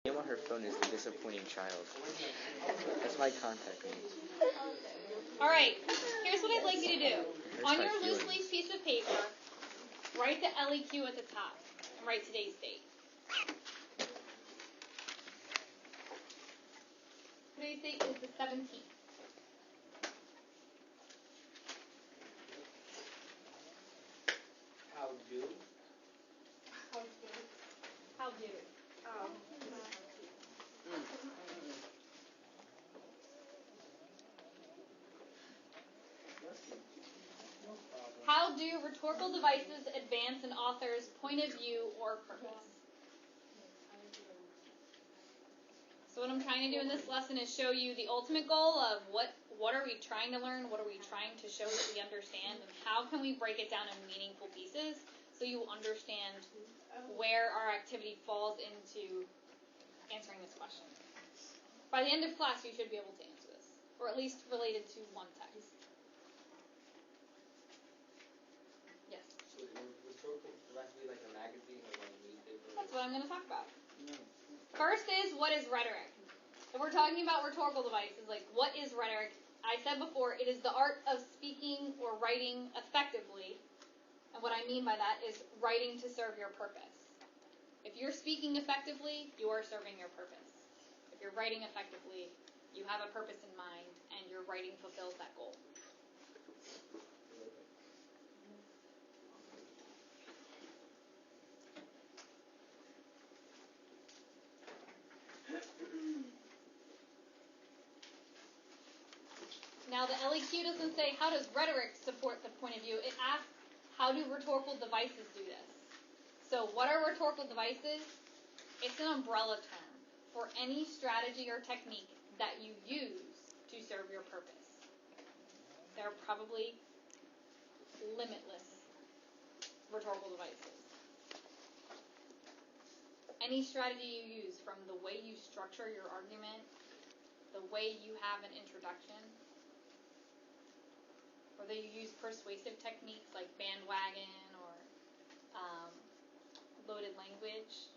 The name on her phone is The Disappointing Child. That's my contact name. Alright, here's what I'd like you to do. On your loose leaf piece of paper, write the LEQ at the top, and write today's date. Today's date is the 17th. How do? How do? How do rhetorical devices advance an author's point of view or purpose? So what I'm trying to do in this lesson is show you the ultimate goal of what are we trying to learn, what are we trying to show that we understand, and how can we break it down in meaningful pieces so you understand where our activity falls into answering this question. By the end of class, you should be able to answer this, or at least related to one text. Yes? So rhetorical directly like a magazine or like a newspaper? That's what I'm going to talk about. First is, what is rhetoric? If we're talking about rhetorical devices, like what is rhetoric? I said before, it is the art of speaking or writing effectively. And what I mean by that is writing to serve your purpose. If you're speaking effectively, you are serving your purpose. If you're writing effectively, you have a purpose in mind, and your writing fulfills that goal. Now, the LEQ doesn't say, how does rhetoric support the point of view? It asks, how do rhetorical devices do this? So, what are rhetorical devices? It's an umbrella term for any strategy or technique that you use to serve your purpose. There are probably limitless rhetorical devices. Any strategy you use, from the way you structure your argument, the way you have an introduction, whether you use persuasive techniques like bandwagon or loaded language.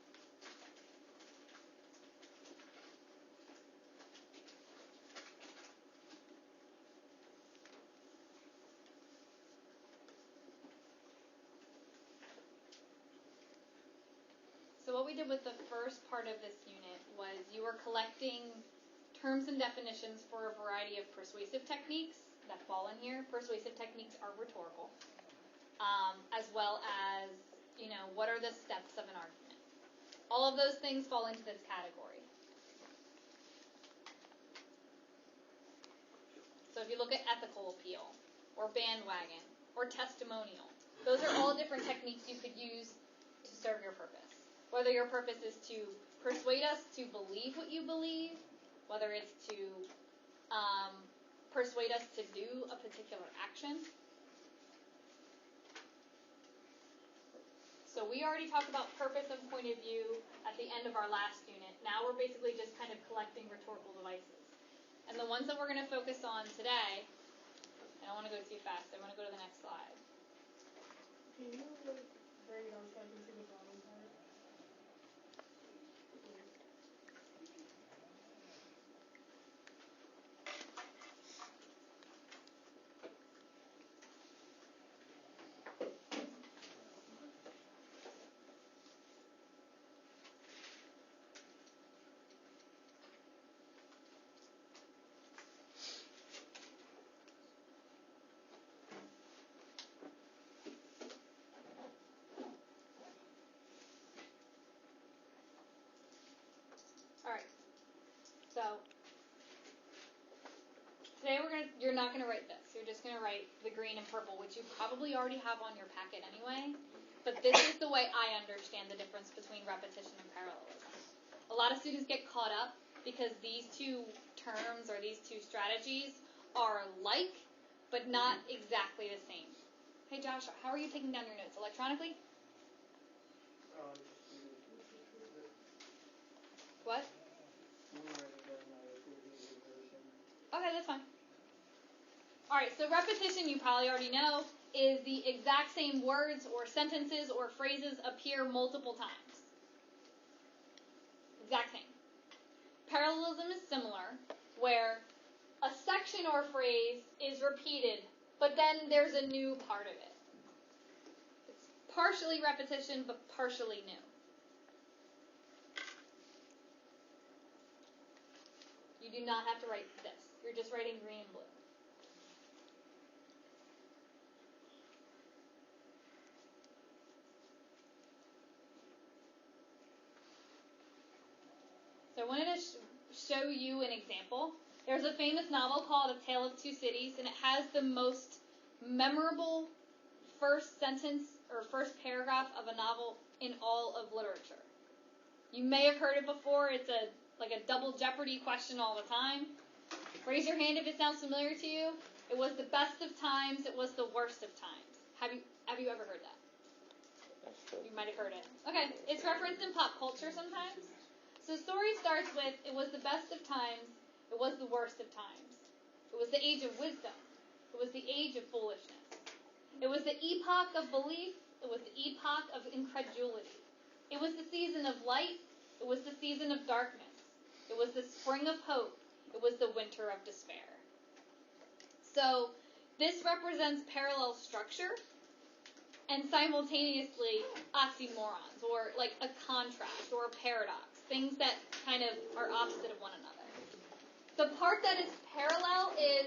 So what we did with the first part of this unit was you were collecting terms and definitions for a variety of persuasive techniques that fall in here. Persuasive techniques are rhetorical, as well as, what are the steps of an argument. All of those things fall into this category. So if you look at ethical appeal, or bandwagon, or testimonial, those are all different techniques you could use to serve your purpose. Whether your purpose is to persuade us to believe what you believe, whether it's to persuade us to do a particular action. So we already talked about purpose and point of view at the end of our last unit. Now we're basically just kind of collecting rhetorical devices. And the ones that we're going to focus on today, I don't want to go too fast, I want to go to the next slide. Can you break it down so I can see the bottom part? Alright, so today you're not going to write this. You're just going to write the green and purple, which you probably already have on your packet anyway. But this is the way I understand the difference between repetition and parallelism. A lot of students get caught up because these two terms or these two strategies are like, but not exactly the same. Hey Josh, how are you taking down your notes? Electronically? What? Okay, that's fine. Alright, so repetition, you probably already know, is the exact same words or sentences or phrases appear multiple times. Exact same. parallelism is similar, where a section or phrase is repeated, but then there's a new part of it. It's partially repetition, but partially new. You do not have to write this. You're just writing green and blue. So I wanted to show you an example. There's a famous novel called A Tale of Two Cities, and it has the most memorable first sentence or first paragraph of a novel in all of literature. You may have heard it before. It's like a double jeopardy question all the time. Raise your hand if it sounds familiar to you. It was the best of times. It was the worst of times. Have you ever heard that? You might have heard it. Okay, it's referenced in pop culture sometimes. So the story starts with, it was the best of times, it was the worst of times. It was the age of wisdom. It was the age of foolishness. It was the epoch of belief. It was the epoch of incredulity. It was the season of light. It was the season of darkness. It was the spring of hope. It was the winter of despair. So this represents parallel structure and simultaneously oxymorons, or like a contrast or a paradox. Things that kind of are opposite of one another. The part that is parallel is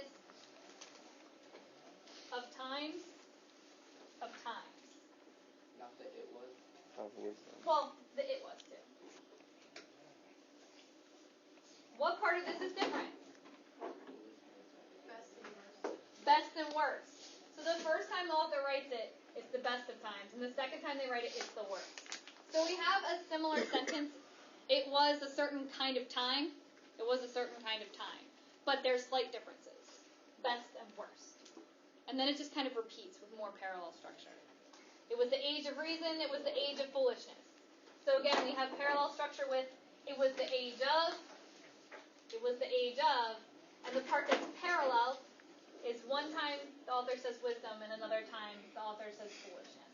of times. Not that it was. Of wisdom. Well, the it was too. What part of this is different? Best and worst. So the first time the author writes it, it's the best of times. And the second time they write it, it's the worst. So we have a similar sentence. It was a certain kind of time. It was a certain kind of time. But there's slight differences. Best and worst. And then it just kind of repeats with more parallel structure. It was the age of reason. It was the age of foolishness. So again, we have parallel structure with it was the age of. It was the age of. And the part that's parallel is one time the author says wisdom and another time the author says foolishness.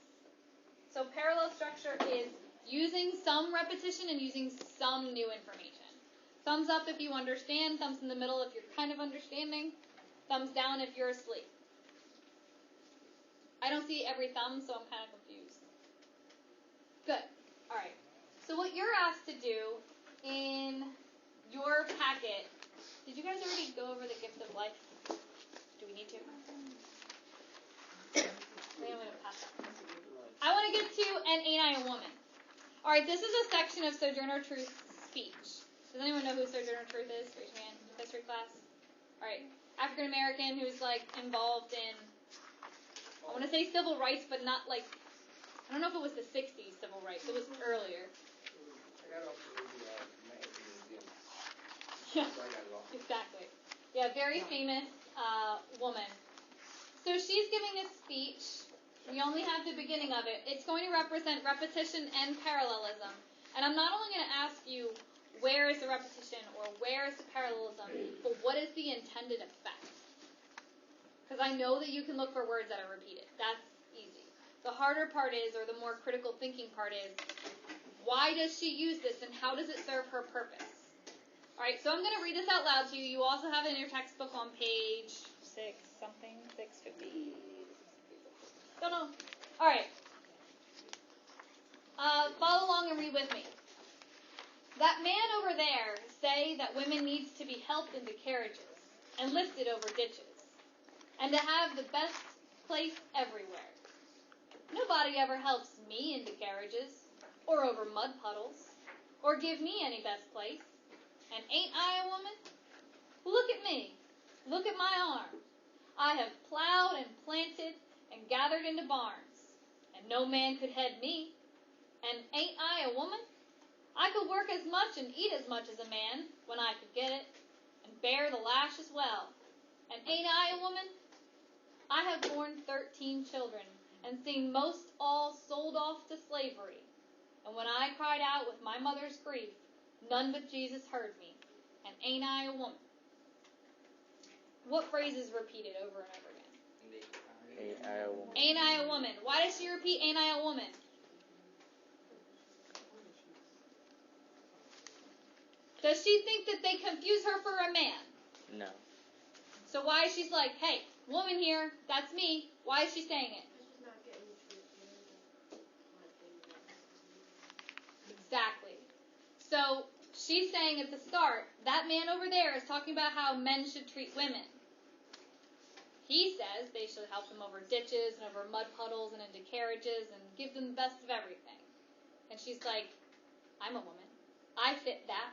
So parallel structure is using some repetition and using some new information. Thumbs up if you understand. Thumbs in the middle if you're kind of understanding. Thumbs down if you're asleep. I don't see every thumb, so I'm kind of confused. Good. All right. So what you're asked to do in your packet, did you guys already go over the gift of life? Do we need to? Maybe I'm going to pass that. I want to get to an ain't I a woman. All right, this is a section of Sojourner Truth's speech. Does anyone know who Sojourner Truth is? Raise your hand. History class. All right, African American who's like involved in, I want to say civil rights, but not like, I don't know if it was the 60s civil rights. It was earlier. I got off the museum. Yeah, So I got it off. exactly. Yeah, very famous woman. So she's giving a speech. We only have the beginning of it. It's going to represent repetition and parallelism. And I'm not only going to ask you where is the repetition or where is the parallelism, but what is the intended effect? Because I know that you can look for words that are repeated. That's easy. The harder part is, or the more critical thinking part is, why does she use this and how does it serve her purpose? All right, so I'm going to read this out loud to you. You also have it in your textbook on page 650. Don't know. All right. Follow along and read with me. That man over there say that women needs to be helped into carriages and lifted over ditches, and to have the best place everywhere. Nobody ever helps me into carriages, or over mud puddles, or give me any best place. And ain't I a woman? Look at me. Look at my arm. I have plowed and planted and gathered into barns, and no man could head me. And ain't I a woman? I could work as much and eat as much as a man when I could get it, and bear the lash as well. And ain't I a woman? I have borne 13 children, and seen most all sold off to slavery. And when I cried out with my mother's grief, none but Jesus heard me. And ain't I a woman? What phrase is repeated over and over again? Ain't I a woman? Ain't I a woman? Why does she repeat ain't I a woman? Does she think that they confuse her for a man? No. So why is she like, hey, woman here, that's me. Why is she saying it? She's not getting treated. Exactly. So she's saying at the start, that man over there is talking about how men should treat women. He says they should help them over ditches and over mud puddles and into carriages and give them the best of everything. And she's like, I'm a woman. I fit that.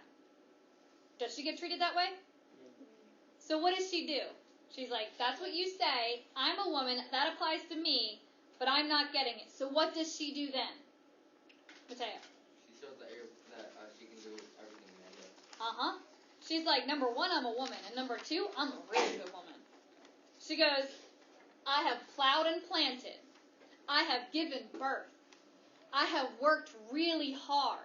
Does she get treated that way? So what does she do? She's like, that's what you say. I'm a woman. That applies to me, but I'm not getting it. So what does she do then? Mateo. She shows that she can do everything man does. Uh-huh. She's like, number one, I'm a woman. And number two, I'm a really good woman. She goes, I have plowed and planted. I have given birth. I have worked really hard.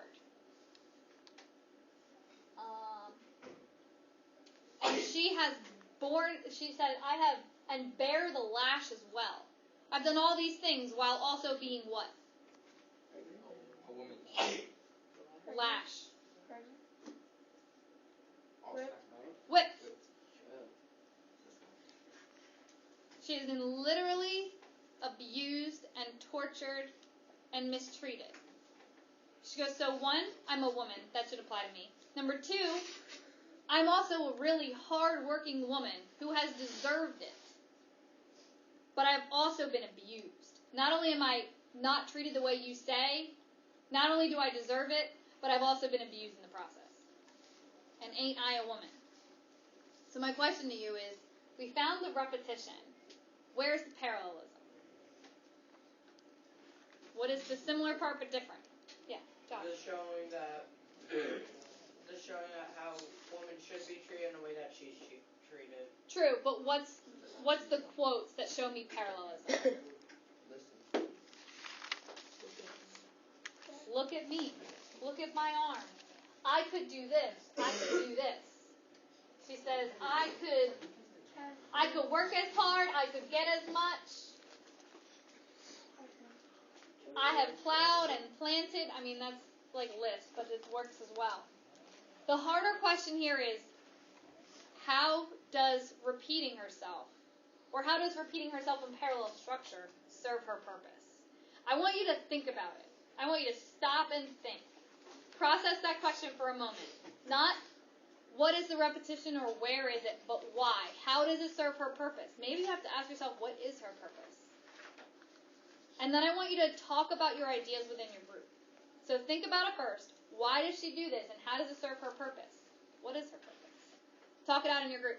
And she has borne, she said, I have, and bear the lash as well. I've done all these things while also being what? A woman. Lash. Whip. Whipped. She has been literally abused and tortured and mistreated. She goes, so one, I'm a woman. That should apply to me. Number two, I'm also a really hard-working woman who has deserved it. But I've also been abused. Not only am I not treated the way you say, not only do I deserve it, but I've also been abused in the process. And ain't I a woman? So my question to you is, we found the repetition. Where's the parallelism? What is the similar part but different? Yeah, Josh. Just showing that how women should be treated in a way that she's treated. True, but what's the quotes that show me parallelism? Listen. Look at me. Look at my arm. I could do this. I could do this. She says, I could work as hard. I could get as much. I have plowed and planted. I mean, that's like list, but it works as well. The harder question here is, how does repeating herself, or how does repeating herself in parallel structure serve her purpose? I want you to think about it. I want you to stop and think. Process that question for a moment. Not what is the repetition or where is it, but why? How does it serve her purpose? Maybe you have to ask yourself, what is her purpose? And then I want you to talk about your ideas within your group. So think about it first. Why does she do this, and how does it serve her purpose? What is her purpose? Talk it out in your group.